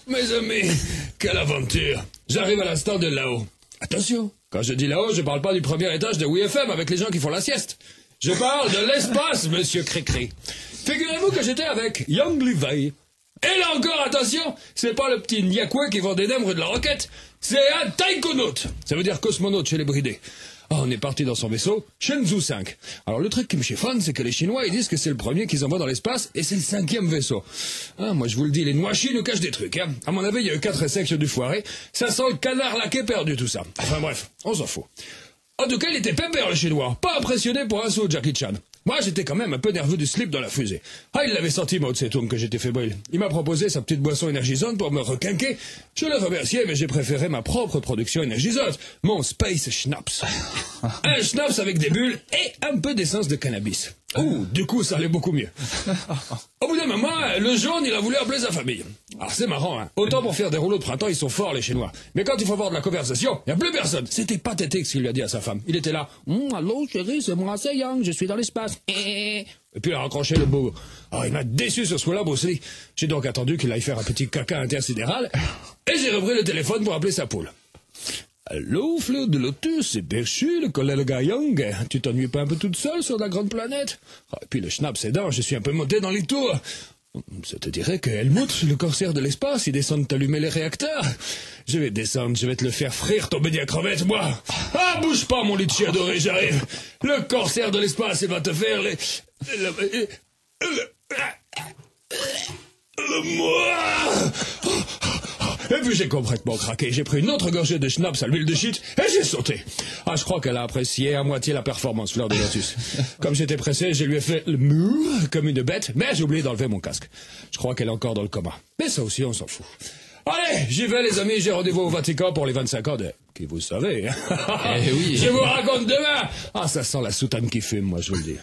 Mes amis, quelle aventure. J'arrive à l'instant de là-haut. Attention, quand je dis là-haut, je parle pas du premier étage de WFM avec les gens qui font la sieste. Je parle de l'espace, monsieur Cricri. Figurez-vous que j'étais avec Young Levi. Et là encore, attention, c'est pas le petit Niakwe qui vend des nems rue de la Roquette, c'est un taïkonaute. Ça veut dire cosmonaute chez les bridés. Oh, on est parti dans son vaisseau, Shenzhou 5. Alors le truc qui me chiffonne, c'est que les Chinois, ils disent que c'est le premier qu'ils envoient dans l'espace, et c'est le 5e vaisseau. Ah, moi je vous le dis, les Noachis nous cachent des trucs. Hein. À mon avis, il y a eu 4 essais qui ont dû foirer. Ça sent le canard laqué perdu, tout ça. Enfin bref, on s'en fout. En tout cas, il était pépère, le Chinois. Pas impressionné pour un saut, Jackie Chan. Moi, j'étais quand même un peu nerveux du slip dans la fusée. Ah, il l'avait senti, Mao Tse-tung, que j'étais fébrile. Il m'a proposé sa petite boisson énergisante pour me requinquer. Je l'ai remercié, mais j'ai préféré ma propre production énergisante. Mon Space Schnapps. Un schnapps avec des bulles et un peu d'essence de cannabis. Ouh, du coup, ça allait beaucoup mieux. Au bout d'un moment, le jaune, il a voulu appeler sa famille. Alors, c'est marrant, hein. Autant pour faire des rouleaux de printemps, ils sont forts, les Chinois. Mais quand il faut avoir de la conversation, il n'y a plus personne. C'était pathétique ce qu'il lui a dit à sa femme. Il était là. Allô, chérie, c'est moi, c'est Yang, je suis dans l'espace. Et puis il a raccroché le beau. Oh, il m'a déçu sur ce coup-là, aussi. J'ai donc attendu qu'il aille faire un petit caca intersidéral. Et j'ai repris le téléphone pour appeler sa poule. Allô, fleur de lotus, c'est Perchu, le collègue Young. Tu t'ennuies pas un peu toute seule sur la grande planète? Oh, et puis le schnapp, c'est dingue, je suis un peu monté dans les tours. Ça te dirait que Helmut, le corsaire de l'espace, il descend t'allumer les réacteurs? Je vais descendre, je vais te le faire frire, ton béni à crevettes, moi. Ah, bouge pas, mon litchi adoré, j'arrive. Le corsaire de l'espace, il va te faire les... Et puis j'ai complètement craqué. J'ai pris une autre gorgée de schnapps à l'huile de shit et j'ai sauté. Ah, je crois qu'elle a apprécié à moitié la performance, Fleur de Lotus. Comme j'étais pressé, je lui ai fait le mou comme une bête, mais j'ai oublié d'enlever mon casque. Je crois qu'elle est encore dans le coma. Mais ça aussi, on s'en fout. Allez, j'y vais les amis, j'ai rendez-vous au Vatican pour les 25 ans de... Qui vous savez. Eh oui. Je vous raconte demain. Ah, ça sent la soutane qui fume, moi je vous le dis.